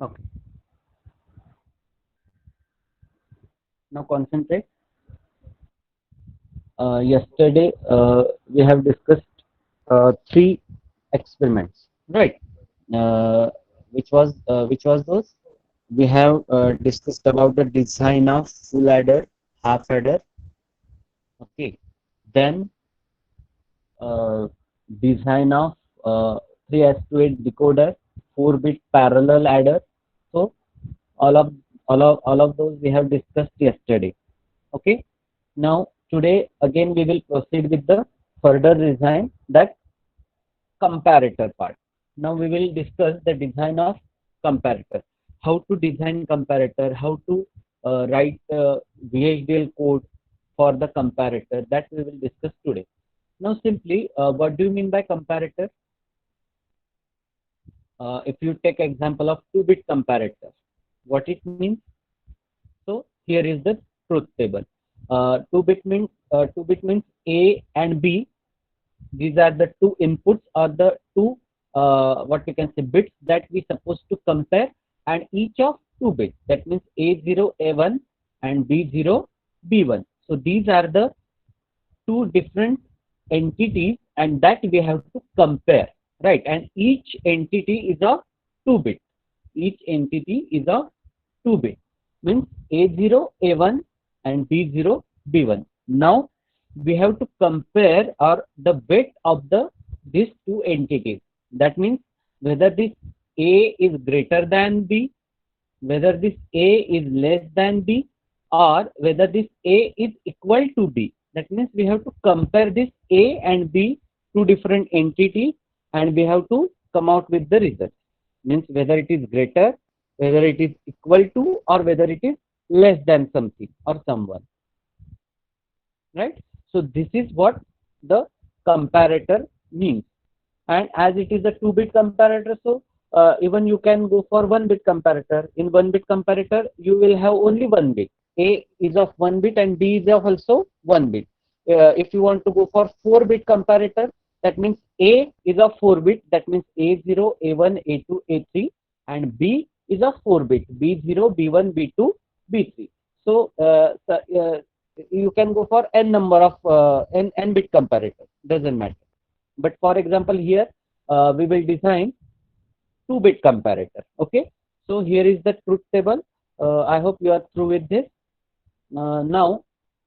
Okay. Now concentrate. Yesterday we have discussed three experiments, right? Uh, which was those? We have discussed about the design of full adder, half adder. Okay. Then uh, design of 3S to 8 decoder, 4-bit parallel adder. So all of all of those we have discussed yesterday. Okay. Now today again we will proceed with the further design, that comparator part. Now we will discuss the design of comparator. How to design comparator, how to write VHDL code for the comparator, that we will discuss today. Now simply, what do you mean by comparator? If you take example of 2-bit comparator, what it means? So here is the truth table. 2-bit means A and B. These are the two inputs or the two what we can say bits that we supposed to compare, and each of 2 bits. That means A0 A1 and B0 B1. So these are the two different entities, and that we have to compare, right? And each entity is of 2 bit. Each entity is of 2 bit, means A0 A1 and B0 B1. Now we have to compare or the bit of the these two entities. That means whether this A is greater than B, whether this A is less than B, or whether this A is equal to B. That means we have to compare this A and B, two different entities, and we have to come out with the result. Means whether it is greater, whether it is equal to, or whether it is less than something or someone, right? So this is what the comparator means. And as it is a 2-bit comparator, so even you can go for 1-bit comparator. In 1-bit comparator you will have only 1 bit. A is of 1 bit and B is of also 1 bit. If you want to go for 4-bit comparator, that means A is of 4 bit, that means A0 A1 A2 A3, and B is of 4 bit, B0 B1 B2 B3. So you can go for n number of n bit comparator, doesn't matter. But for example, here we will design 2-bit comparator. Okay. So here is the truth table. I hope you are through with this. Now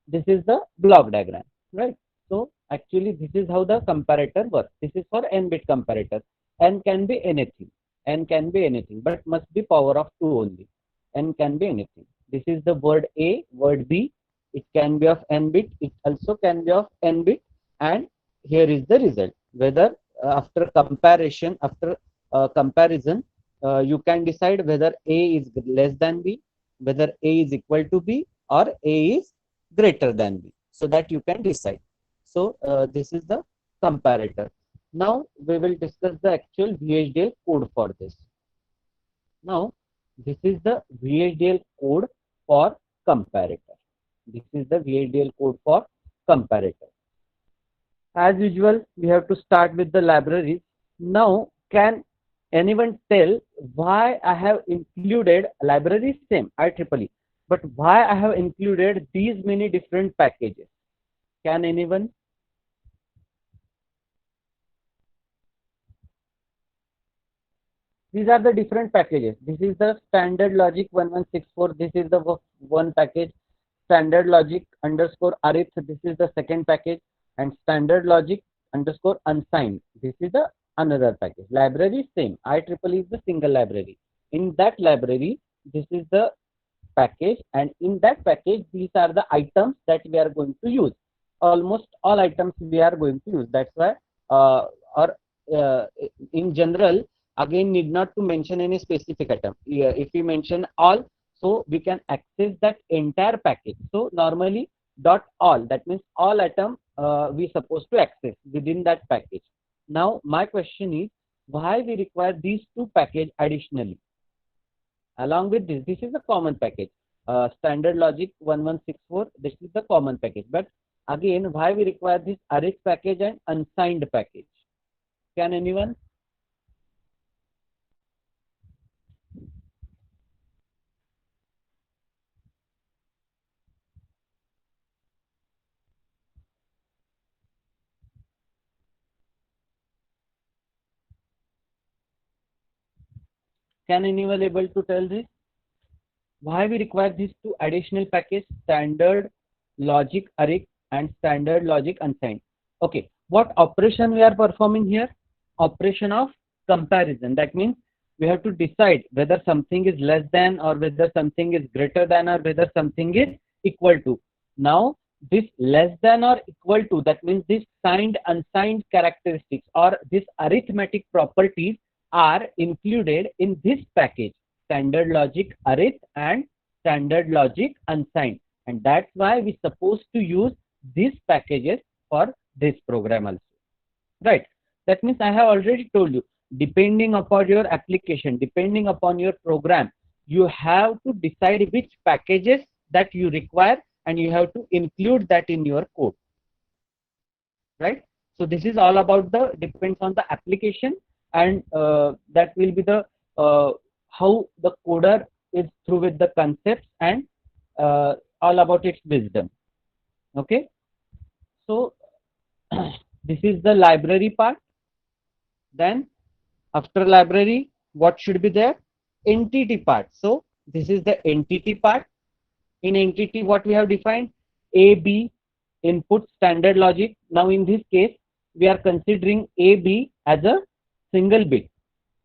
this is the block diagram, right? So actually this is how the comparator works. This is for n-bit comparator. N can be anything. N can be anything, but must be power of 2 only. N can be anything. This is the word A, word B. It can be of n-bit. It also can be of n-bit. And here is the result. Whether after comparison, after comparison, you can decide whether A is less than B, whether A is equal to B, or A is greater than B, so that you can decide. So this is the comparator. Now we will discuss the actual VHDL code for this. Now this is the VHDL code for comparator. This is the VHDL code for comparator. As usual, we have to start with the libraries. Now, can anyone tell why I have included libraries same IEEE, but why I have included these many different packages? Can anyone? These are the different packages. This is the standard logic 1164. This is the one package. Standard logic underscore arith. This is the second package. And standard logic underscore unsigned. This is the another package. Library same. IEEE is the single library. In that library, this is the package, and in that package these are the items that we are going to use. Almost all items we are going to use. That's why or uh, in general, again, need not to mention any specific item. If we mention all, so we can access that entire package. So normally dot all, that means all item we supposed to access within that package. Now my question is, why we require these two package additionally? Along with this is the common package. Standard logic 1164, this is the common package. But again, why we require this arith package and unsigned package? Can anyone? Can anyone able to tell this? Why we require these two additional package, standard logic array and standard logic unsigned? Okay, what operation we are performing here? Operation of comparison. That means we have to decide whether something is less than, or whether something is greater than, or whether something is equal to. Now this less than or equal to, that means this signed unsigned characteristics or this arithmetic properties are included in this package, standard logic arith and standard logic unsigned, and that's why we supposed to use these packages for this program also, right? That means I have already told you, depending upon your application, depending upon your program, you have to decide which packages that you require, and you have to include that in your code, right? So this is all about the depends on the application, and that will be the how the coder is through with the concepts, and all about its wisdom. Okay, so this is the library part. Then after library, what should be there? Entity part. So this is the entity part. In entity, what we have defined? A, B, input, standard logic. Now in this case, we are considering A, B as a single bit.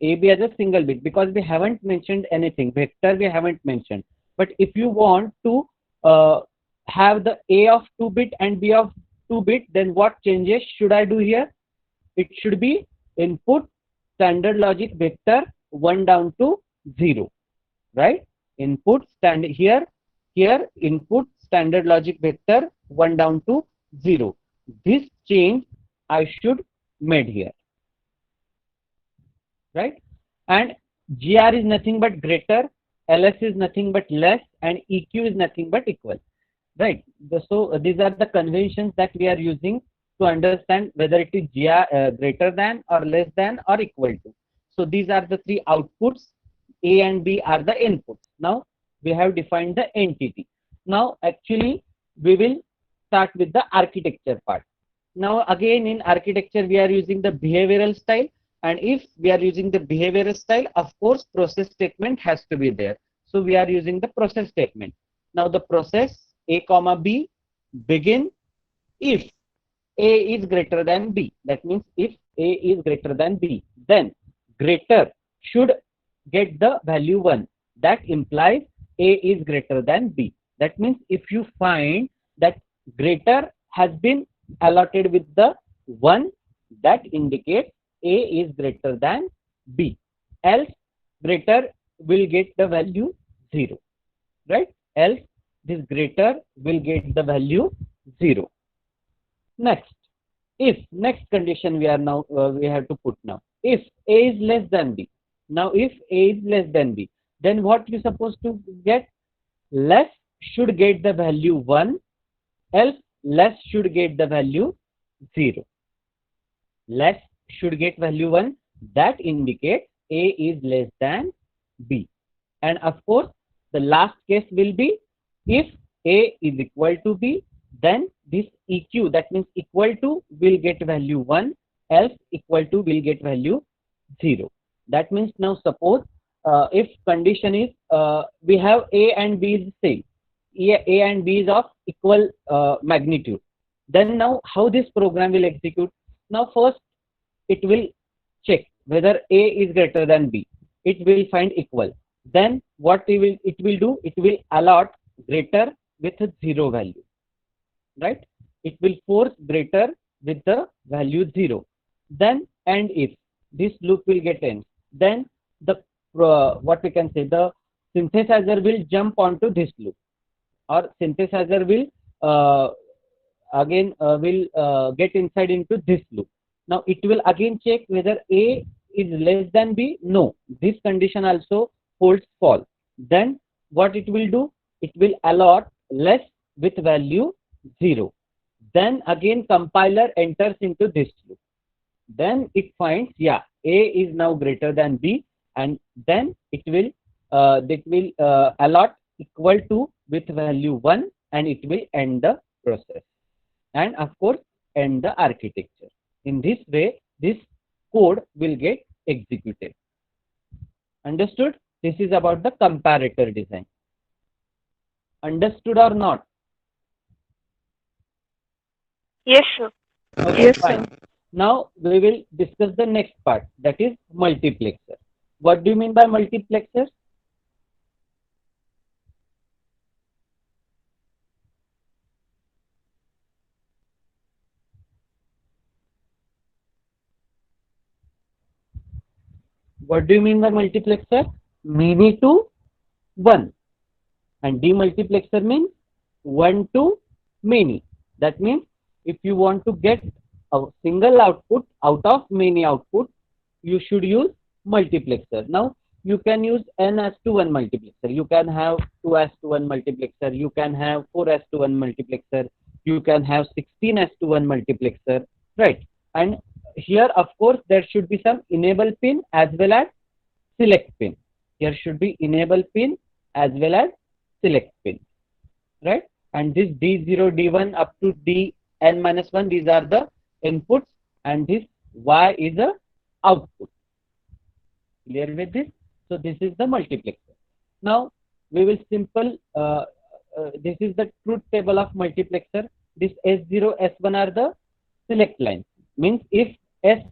A, B as a single bit, because we haven't mentioned anything. Vector we haven't mentioned. But if you want to have the A of 2-bit and B of 2-bit, then what changes should I do here? It should be input standard logic vector 1 down to 0, right? Input standard here input standard logic vector 1 down to 0. This change I should made here, right? And GR is nothing but greater, LS is nothing but less, and EQ is nothing but equal, right? So these are the conventions that we are using to understand whether it is greater than or less than or equal to. So these are the three outputs. A and B are the inputs. Now we have defined the entity. Now actually we will start with the architecture part. Now again in architecture we are using the behavioral style, and if we are using the behavioral style, of course process statement has to be there. So we are using the process statement. Now the process A comma B begin if A is greater than B. That means if A is greater than B, then greater should get the value 1. That implies A is greater than B. That means if you find that greater has been allotted with the 1, that indicates A is greater than B. Else greater will get the value 0, right? Else this greater will get the value 0. Next, if next condition we are now we have to put now. If A is less than B. Now if A is less than B, then what you supposed to get? Less should get the value 1, else less should get the value 0. Less should get value 1, that indicates A is less than B. And of course the last case will be if A is equal to B, then this EQ, that means equal to, will get value 1, else equal to will get value 0. That means now suppose if condition is we have A and B is same, A and B is of equal magnitude, then now how this program will execute? Now first it will check whether A is greater than B. It will find equal. Then what it will do? It will allot greater with a 0 value, right? It will force greater with the value 0. Then and if this loop will get end, then the what we can say, the synthesizer will jump onto this loop, or synthesizer will again will get inside into this loop. Now it will again check whether A is less than B. No, this condition also holds false. Then what it will do? It will allot less with value 0. Then again compiler enters into this loop. Then it finds, yeah, A is now greater than B, and then it will allot equal to with value 1, and it will end the process, and of course end the architecture. In this way this code will get executed. Understood? This is about the comparator design. Understood or not? Yes, sir. Okay, Yes, fine. sir. Now we will discuss the next part, that is multiplexer. What do you mean by multiplexer? What do you mean by multiplexer? Many to 1. And demultiplexer means 1 to many. That means if you want to get a single output out of many output, you should use multiplexer. Now you can use n as to 1 multiplexer. You can have 2 as to 1 multiplexer. You can have 4 as to 1 multiplexer. You can have 16 as to 1 multiplexer. Right. And here, of course, there should be some enable pin as well as select pin. Here should be enable pin as well as select pin, right? And this D0, D1 up to Dn minus 1, these are the inputs, and this Y is the output. Clear with this? So this is the multiplexer. Now we will this is the truth table of multiplexer. This S0, S1 are the select lines. Means if S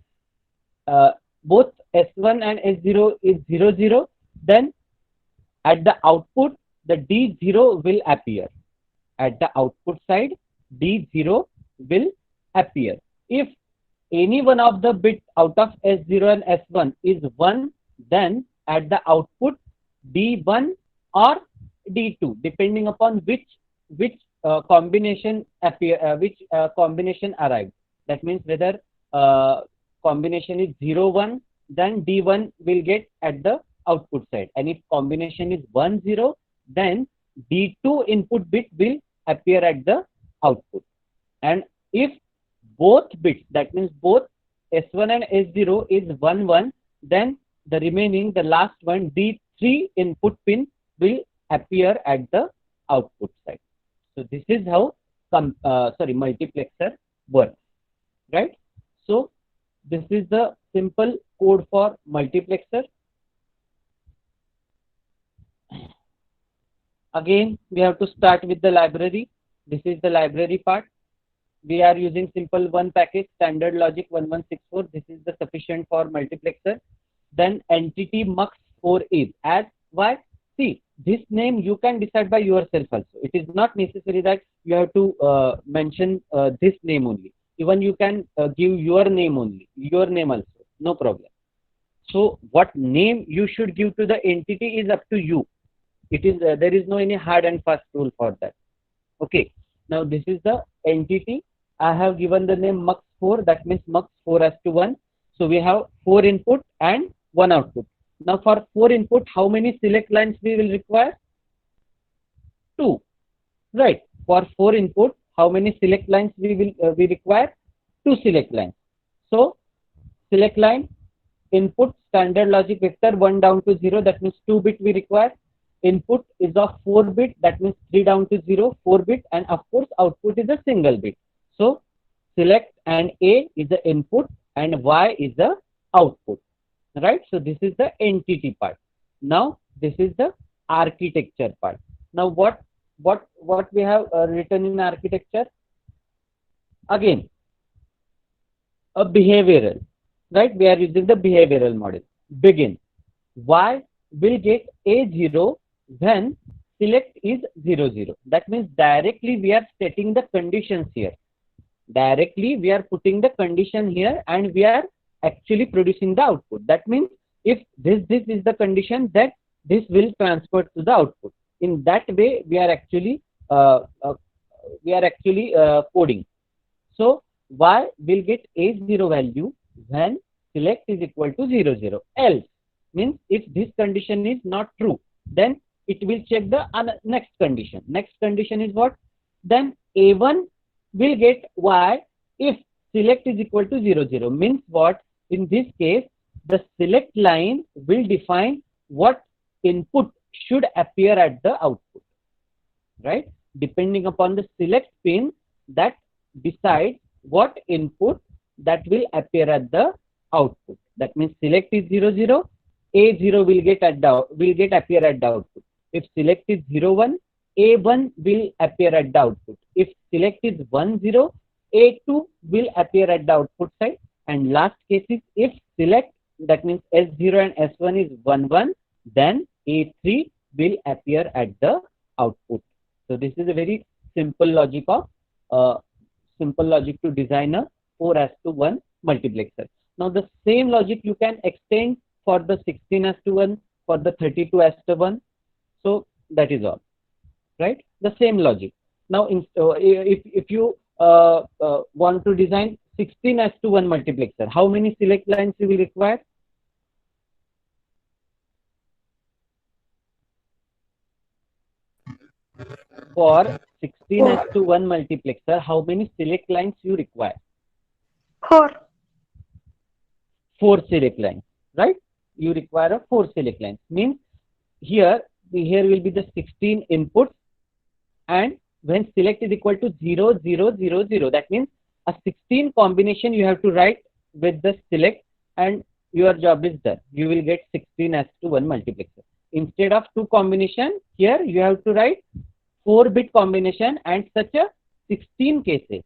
uh, both S1 and S0 is 0, 0, then at the output the D0 will appear. At the output side, D0 will appear. If any one of the bit out of S0 and S1 is 1, then at the output D1 or D2, depending upon which combination combination arrives. That means whether combination is 0, 1, then D1 will get at the output side, and if combination is 1, 0, then D2 input bit will appear at the output. And if both bits, that means both S1 and S0 is 1, 1, then the last one, D3 input pin will appear at the output side. So this is how multiplexer works, right? So this is the simple code for multiplexer. Again, we have to start with the library. This is the library part. We are using simple one package, standard logic 1164. This is the sufficient for multiplexer. Then entity mux4 is as why? See, this name you can decide by yourself also. It is not necessary that you have to mention this name only. Even you can give your name only, your name also, no problem. So what name you should give to the entity is up to you. It is there is no any hard and fast rule for that. Okay. Now this is the entity. I have given the name mux4. That means mux4 as to 1. So we have 4 input and 1 output. Now for 4 input, how many select lines we will require? 2. Right. For 4 input, how many select lines we require? 2 select lines. So select line input standard logic vector 1 down to 0. That means 2 bit we require. Input is of 4 bit, that means 3 down to 0, 4 bit, and of course output is a single bit. So select and A is the input and Y is the output, right? So this is the entity part. Now this is the architecture part. Now what we have written in architecture? Again, a behavioral, right? We are using the behavioral model. Begin. Y will get A0 when select is 0, 0. That means directly we are stating the conditions here. Directly we are putting the condition here and we are actually producing the output. That means if this is the condition, that this will transfer to the output. In that way we are actually coding. So Y will get A0 value when select is equal to 0, 0. Else means if this condition is not true, then it will check the next condition. Next condition is what? Then A1 will get Y if select is equal to 0, 0. Means what? In this case, the select line will define what input should appear at the output, right? Depending upon the select pin, that decides what input that will appear at the output. That means select is 0, 0. A0 will get appear at the output. If select is 0 1, A1 will appear at the output. If select is 1 0, A2 will appear at the output side. And last case is if select, that means S0 and S1 is 1 1, then A3 will appear at the output. So this is a very simple logic of to design a 4:1 multiplexer. Now the same logic you can extend for the 16:1, for the 32:1. So that is all, right? The same logic. Now if you want to design 16:1 multiplexer, how many select lines you will require? For 16:1 multiplexer, how many select lines you require? 4. 4 select lines, right? You require a 4 select lines. Means here will be the 16 inputs, and when select is equal to 0 0 0 0, that means a 16 combination you have to write with the select, and your job is done. You will get 16:1 multiplexer. Instead of 2 combination, here you have to write 4-bit combination and such a 16 cases.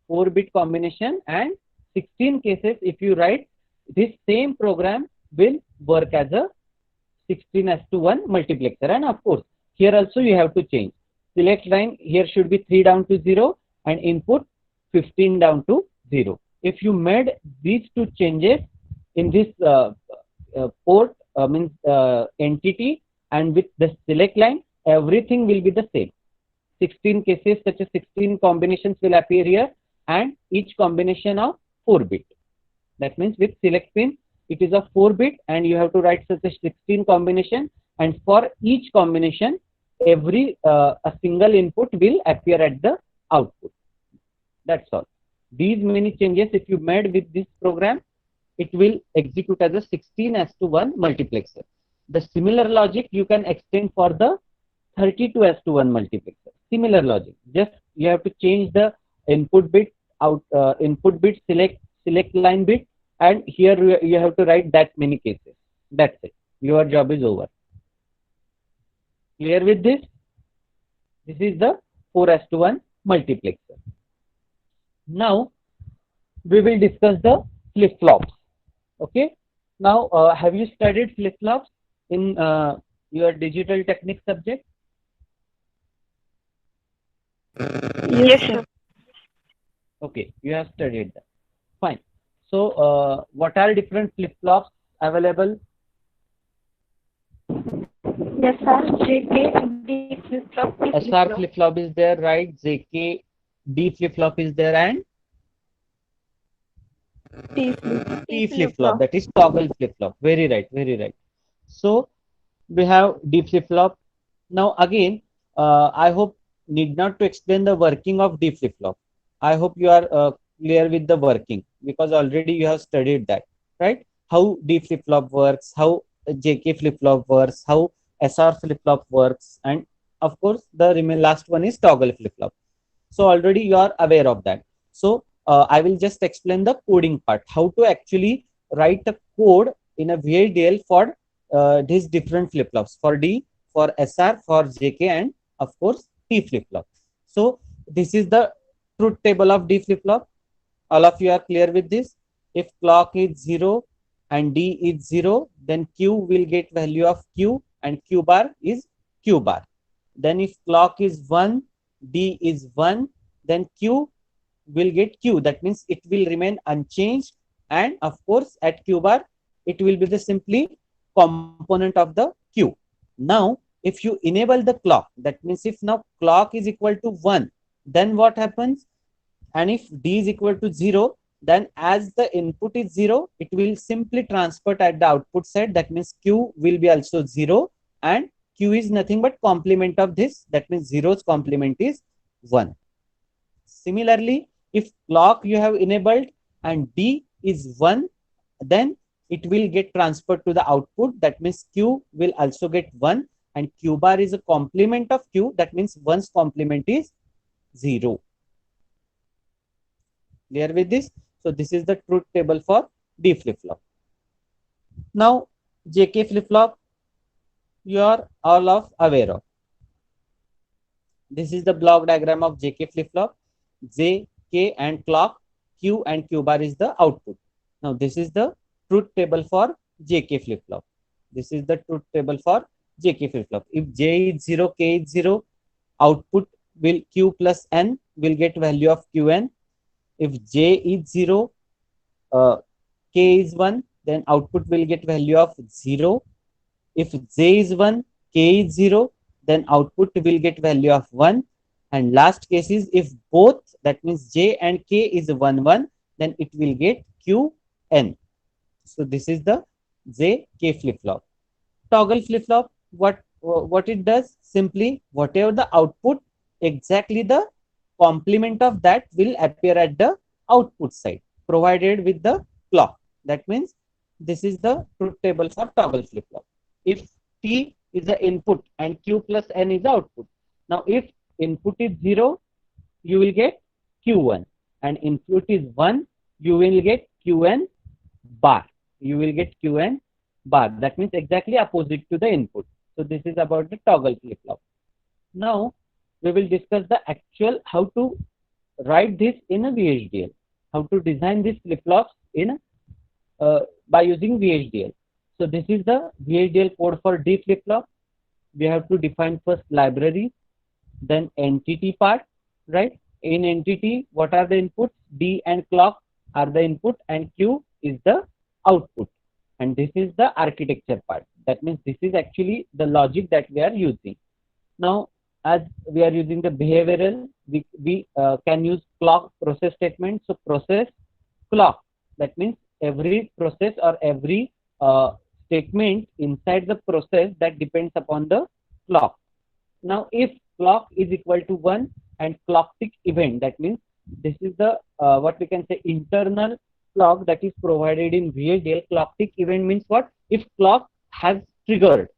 4-bit combination and 16 cases. If you write, this same program will work as a 16:1 multiplexer. And of course, here also you have to change. Select line here should be 3 down to 0 and input 15 down to 0. If you made these 2 changes in this port entity and with the select line, everything will be the same. 16 cases, such as 16 combinations will appear here, and each combination of 4-bit. That means with select pin, it is a 4-bit, and you have to write such a 16 combination, and for each combination, every a single input will appear at the output. That's all. These many changes, if you made with this program, it will execute as a 16:1 multiplexer. The similar logic you can extend for the 32:1 multiplexer. Similar logic. Just you have to change the input bit, input bit, select line bit, and here you have to write that many cases. That's it. Your job is over. Clear with this? This is the 4:1 multiplexer. Now we will discuss the flip-flops. Okay. Now have you studied flip-flops in your digital technique subject? Yes, sir. Okay, you have studied that. Fine. So what are different flip-flops available? Yes, sir. JK, D flip-flop, T SR flip-flop. flip-flop is there, right? JK, D flip-flop is there, and T flip-flop, that is toggle flip-flop. Very right, very right. So we have D flip-flop. Now again, I hope need not to explain the working of D flip-flop. I hope you are clear with the working, because already you have studied that, right? How D flip-flop works, how JK flip-flop works, how SR flip-flop works, and of course the last one is toggle flip-flop. So already you are aware of that. So I will just explain the coding part, how to actually write a code in a VHDL for these different flip-flops, for D, for SR, for JK, and of course T flip-flop. So this is the truth table of D flip-flop. All of you are clear with this? If clock is 0 and D is 0, then Q will get value of Q, and Q bar is Q bar. Then if clock is 1, D is 1, then Q will get Q. That means it will remain unchanged, and of course at Q bar it will be the simply component of the Q. Now if you enable the clock, that means if now clock is equal to 1, then what happens? And if D is equal to 0, then as the input is 0, it will simply transfer at the output side. That means Q will be also 0, and Q is nothing but complement of this. That means 0's complement is 1. Similarly, if clock you have enabled and D is 1, then it will get transferred to the output. That means Q will also get 1, and Q bar is a complement of Q. That means 1's complement is 0. Clear with this? So this is the truth table for D flip-flop. Now JK flip-flop you are all of aware of. This is the block diagram of JK flip-flop. J, K and clock, Q and Q bar is the output. Now this is the truth table for JK flip-flop. This is the truth table for JK flip-flop. If J is 0, K is 0, output will Q plus N will get value of Qn. If J is 0, K is 1, then output will get value of 0. If J is 1, K is 0, then output will get value of 1. And last case is if both, that means J and K is 1, 1, then it will get Qn. So this is the JK flip-flop. Toggle flip-flop, what it does? Simply, whatever the output, exactly the complement of that will appear at the output side, provided with the clock. That means this is the truth table for toggle flip-flop. If T is the input and Q plus N is the output. Now, if input is 0, you will get Q1, and input is 1, you will get Qn bar. You will get Qn bar. That means exactly opposite to the input. So this is about the toggle flip-flop. Now, we will discuss the actual how to write this in a VHDL, how to design these flip-flops in by using VHDL. So this is the VHDL code for D flip-flop. We have to define first library, then entity part, right? In entity, what are the inputs? D and clock are the input and Q is the output. And this is the architecture part. That means this is actually the logic that we are using. Now, as we are using the behavioral, we can use clock process statement. So process clock, that means every process or every statement inside the process that depends upon the clock. Now, if clock is equal to 1 and clock tick event, that means this is the what we can say internal clock that is provided in VHDL. Clock tick event means what? If clock has triggered,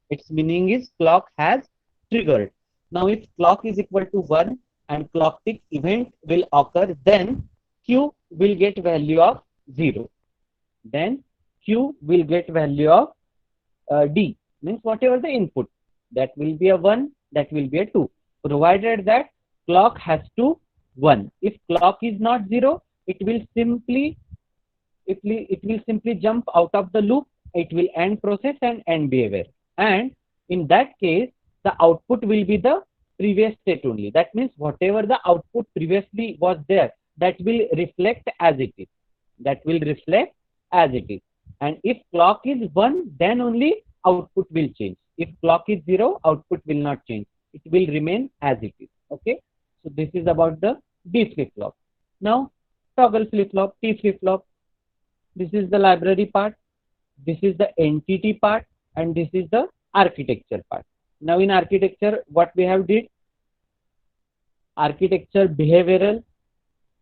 its meaning is clock has triggered. Now, if clock is equal to 1 and clock tick event will occur, then Q will get value of 0. Then Q will get value of D, means whatever the input, that will be a 1, that will be a 2, provided that clock has to 1. If clock is not 0, it will simply jump out of the loop. It will end process and end behavior, and in that case the output will be the previous state only. That means whatever the output previously was there, that will reflect as it is. That will reflect as it is. And if clock is 1, then only output will change. If clock is 0, output will not change. It will remain as it is. Okay. So this is about the D flip-flop. Now, toggle flip-flop, T flip-flop. This is the library part. This is the entity part. And this is the architecture part. Now, in architecture, what we have did? Architecture behavioral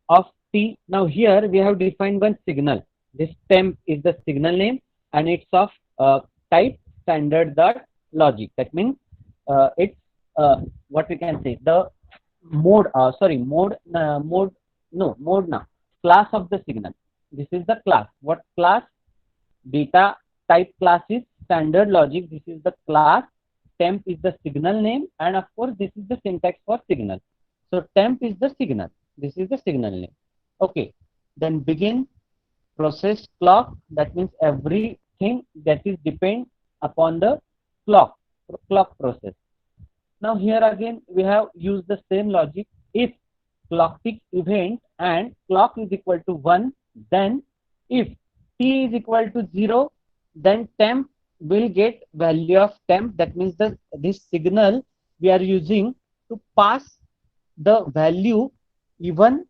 of T. Now, here we have defined one signal. This temp is the signal name and it's of type standard dot logic. That means it's what we can say the mode class of the signal. This is the class. What class? Data type class is standard logic. This is the class. Temp is the signal name, and of course this is the syntax for signal. So temp is the signal. This is the signal name. Okay. Then begin process clock. That means everything that is depend upon the clock process. Now here again we have used the same logic. If clock tick event and clock is equal to 1, then if T is equal to 0, then temp will get value of temp. That means this signal we are using to pass the value even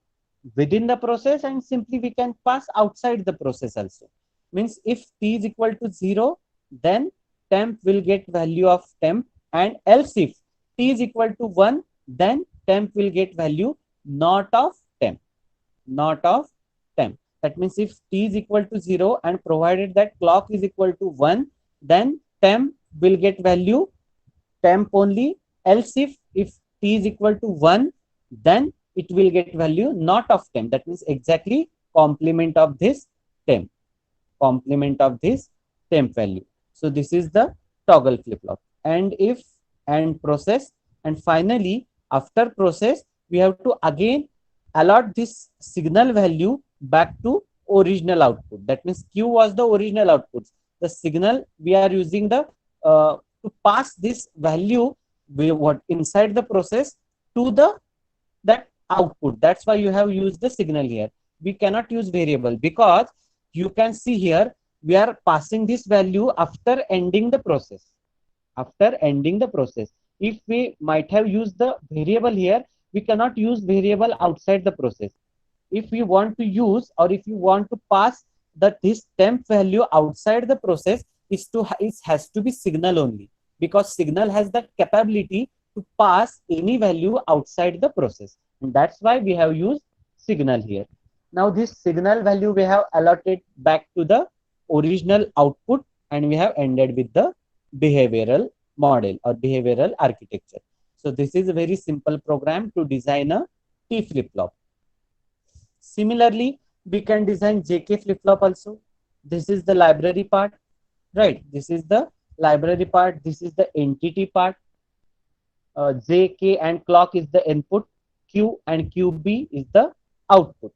within the process, and simply we can pass outside the process also. Means if T is equal to 0, then temp will get value of temp, and else if T is equal to 1, then temp will get value not of temp. That means if T is equal to 0 and provided that clock is equal to 1, then temp will get value temp only. Else if T is equal to 1, then it will get value not of temp. That means exactly complement of this temp value. So this is the toggle flip-flop. And if, and process, and finally after process we have to again allot this signal value back to original output. That means Q was the original output. The signal we are using the to pass this value we what inside the process to the that output. That's why you have used the signal here. We cannot use variable because you can see here we are passing this value after ending the process. After ending the process, if we might have used the variable here, we cannot use variable outside the process. If we want to use or if you want to pass that this temp value outside the process, it has to be signal only, because signal has that capability to pass any value outside the process, and that's why we have used signal here. Now this signal value we have allotted back to the original output, and we have ended with the behavioral model or behavioral architecture. So this is a very simple program to design a T flip-flop. Similarly, we can design JK flip-flop also. This is the library part, right? This is the library part. This is the entity part. JK and clock is the input. Q and QB is the output.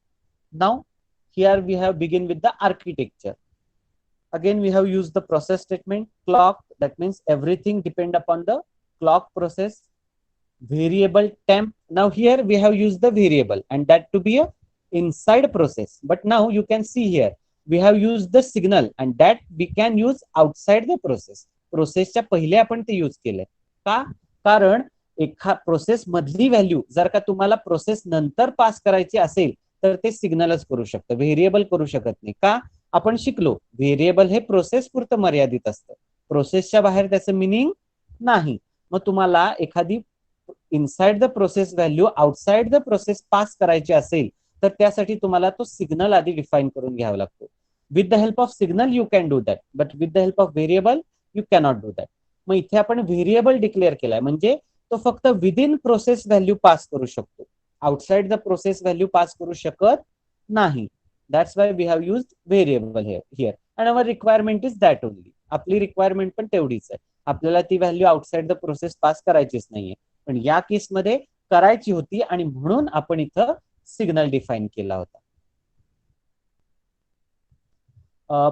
Now, here we have begin with the architecture. Again, we have used the process statement. Clock, that means everything depend upon the clock process. Variable temp. Now here we have used the variable, and that to be a inside process. But now you can see here we have used the signal, and that we can use outside the process. प्रोसेसच्या पहिले आपण ते use केले का, कारण एका process मधली value जर का तुम्हाला प्रोसेस नंतर पास करायची असेल तर ते सिग्नलच करू शकतं, व्हेरिएबल करू शकत नाही. का, आपण शिकलो व्हेरिएबल हे प्रोसेस पुरतं मर्यादित असतं, प्रोसेसच्या बाहेर त्याचं मिनिंग नाही. मग तुम्हाला एखादी inside the process value outside the process pass करायची असेल तर त्यासाठी तुम्हाला तो सिग्नल आधी डिफाइन करून घ्यावा लागतो. With the help of signal you can do that, but with the help of variable you cannot do that. मग इथे आपण व्हेरिएबल डिक्लेअर केलाय म्हणजे तो फक्त विदिन प्रोसेस व्हॅल्यू पास करू शकतो, outside the process value pass करू शकत नाही. That's why we have used variable here and our requirement is that only. आपली रिक्वायरमेंट पण तेवढीच आहे, आपल्याला ती value outside the process pass करायचीच नाहीये, पण या केसमध्ये करायची होती आणि म्हणून आपण इथं सिग्नल डिफाइन केला होता.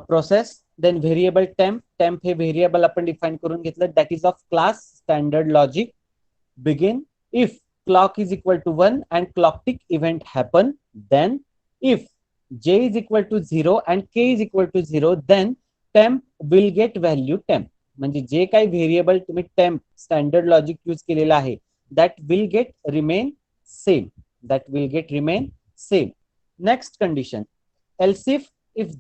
Process, then variable temp. Temp हे व्हेरिएबल आपण डिफाइन करून घेतलं, that is of class standard logic. Begin if clock is equal to 1 and clock tick event happen, then if j is equal to 0 and k is equal to 0, then temp will get value temp. म्हणजे जे काही variable तुम्ही temp standard logic use केलेला आहे that will get remain same, that will get remain same. Next condition, else if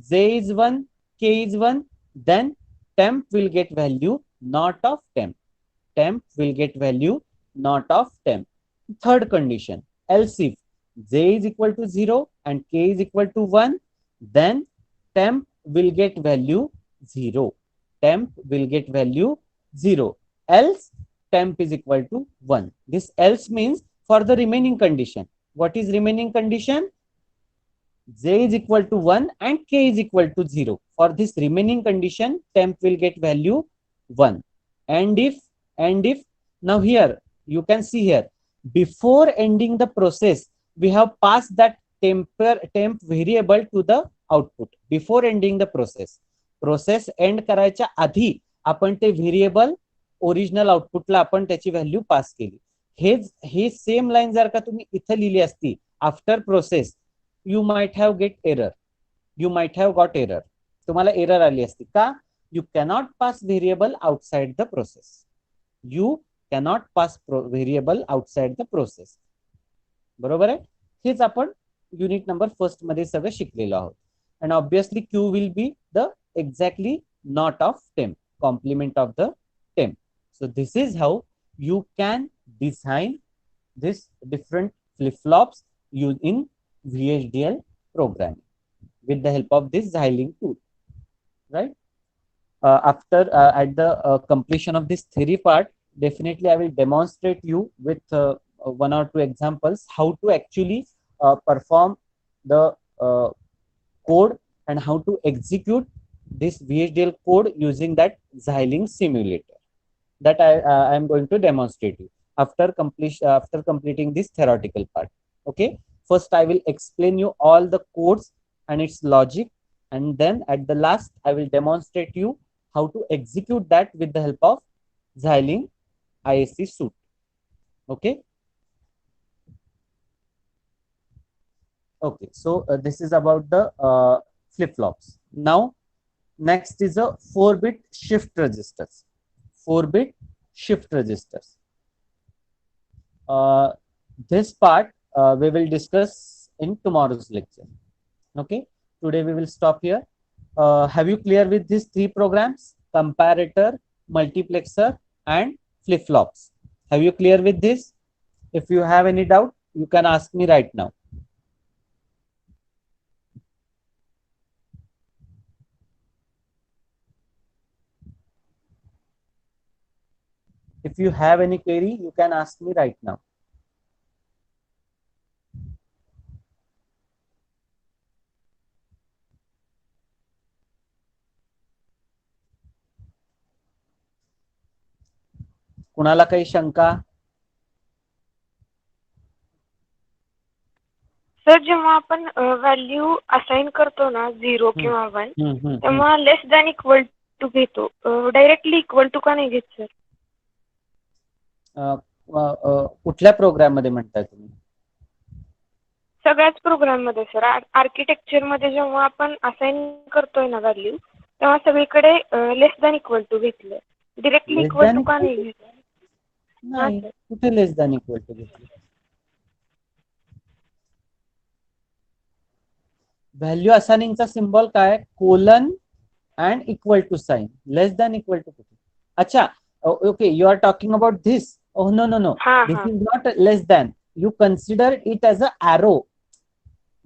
j is 1 k is 1, then temp will get value not of temp, temp will get value not of temp. Third condition, else if j is equal to 0 and k is equal to 1, then temp will get value 0, temp will get value 0, else temp is equal to 1. This else means for the remaining condition. What is remaining condition? J is equal to 1 and k is equal to 0. For this remaining condition, temp will get value 1. And if now here you can see here, before ending the process we have passed that temp variable to the output. Before ending the process end करायच्या आधी आपण ते variable original आउटपुटला आपण त्याची value pass केली. हे same line जर का तुम्ही इथं लिहिली असती after process, you might have get error, you might have got error, तुम्हाला एरर आली असती. का, you cannot pass variable outside the process, you cannot pass variable outside the process. बरोबर आहे, हेच आपण युनिट नंबर फर्स्ट मध्ये सगळं शिकलेलो आहोत. and obviously q will be the exactly not of temp, complement of the temp. So this is how you can design this different flip-flops used in VHDL programming with the help of this Xilinx tool, right? After at the completion of this theory part, definitely I will demonstrate you with one or two examples how to actually perform the code and how to execute this VHDL code using that Xilinx simulator that I am going to demonstrate you after completing this theoretical part. Okay, first I will explain you all the codes and its logic, and then at the last I will demonstrate you how to execute that with the help of Xilinx ISC suite. Okay. Okay, so this is about the flip-flops. Now, next is a 4-bit shift registers. 4-bit shift registers. This part we will discuss in tomorrow's lecture. Okay, today we will stop here. Have you clear with these three programs? Comparator, multiplexer, and flip-flops. Have you clear with this? If you have any doubt, you can ask me right now. If you have any query, you can ask me right now. कुणाला काही शंका? Sir जेव्हा आपण value assign करतो ना 0 किंवा 1 तेव्हा less than equal to घेतो, डायरेक्टली इक्वल टू का नाही घेत सर? कुठल्या प्रोग्राम मध्ये म्हणताय तुम्ही? सगळ्याच प्रोग्राम मध्ये सर. आर्किटेक्चर मध्ये जेव्हा आपण असाइन करतोय ना व्हॅल्यू तेव्हा सगळीकडे लेस दॅन इक्वल टू घेतलं, डायरेक्टली इक्वल टू का नाही घेतलं? नाही, कुठे लेस दॅन इक्वल टू घेतलं? व्हॅल्यू असाइनिंगचा सिम्बॉल काय? Colon and equal to sign. Less than equal to. Acha, okay, you are talking about this. Oh no, this is not less than. You consider it as a arrow.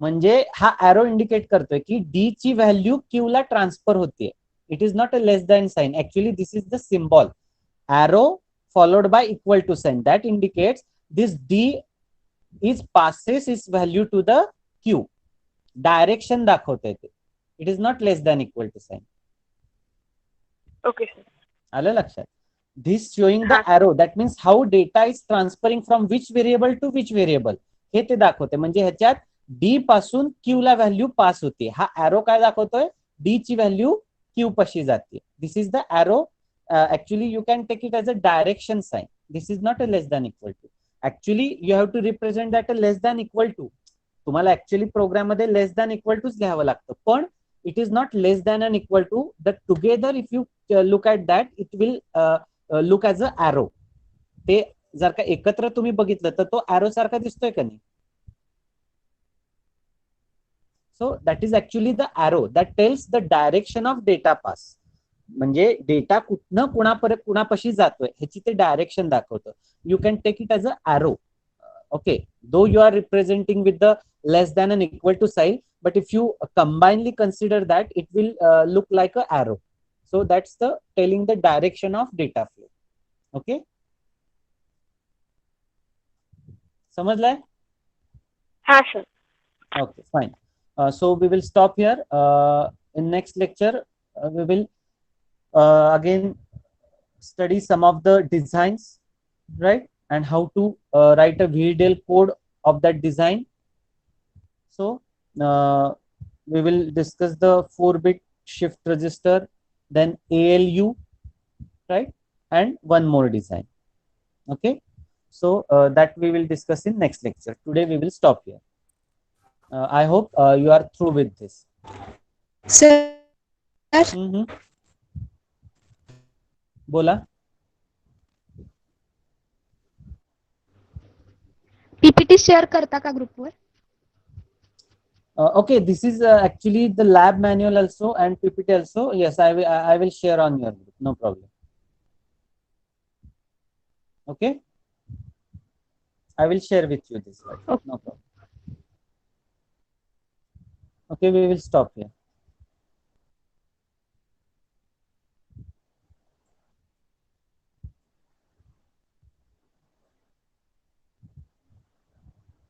म्हणजे हा arrow indicate करतोय की D ची value Q ला transfer होते. It is not a less than sign. Actually, this is the symbol. Arrow followed by equal to sign. That indicates this D is passes its value to the Q. Direction दाखवते ते. It is not less than equal to sign. Okay, sir. आलं लक्षात? This showing the arrow, that means how data is transferring from which variable to which variable हे ते दाखवते. म्हणजे ह्याच्यात D पासून Q ला value pass होते. हा arrow काय दाखवतोय? D ची व्हॅल्यू Q पाशी जाते. This is the arrow. Actually you can take it as a direction sign. This is not a less than equal to. Actually you have to represent that a less than equal to. तुम्हाला actually programme मध्ये less than equal टूच लिहावं लागतं, पण it is not less than and equal to. That together if you look at that, it will look as a arrow. ते जर का एकत्र तुम्ही बघितलं तर तो arrow सारखा दिसतोय का नाही? So that is actually the arrow that tells the direction of data pass. म्हणजे डेटा कुठनं कुणापाशी जातोय ह्याची ते डायरेक्शन दाखवतं. You can take it as a arrow. Okay, though you are representing with the less than and equal to sign, but if you combinedly consider that, it will look like a arrow. So that's the telling the direction of data flow. Okay, समझला है? हाँ sir. Okay, fine. So we will stop here. In next lecture we will again study some of the designs, right, and how to write a VHDL code of that design. So we will discuss the 4-bit shift register, then ALU, right, and one more design. Okay, so that we will discuss in next lecture. Today we will stop here. I hope you are through with this. Sir, बोला. PPT share करता का group were? Okay, this is actually the lab manual also and PPT also. Yes, I will share on your group. No problem. Okay, I will share with you this slide. Okay. No problem. Okay, we will stop here.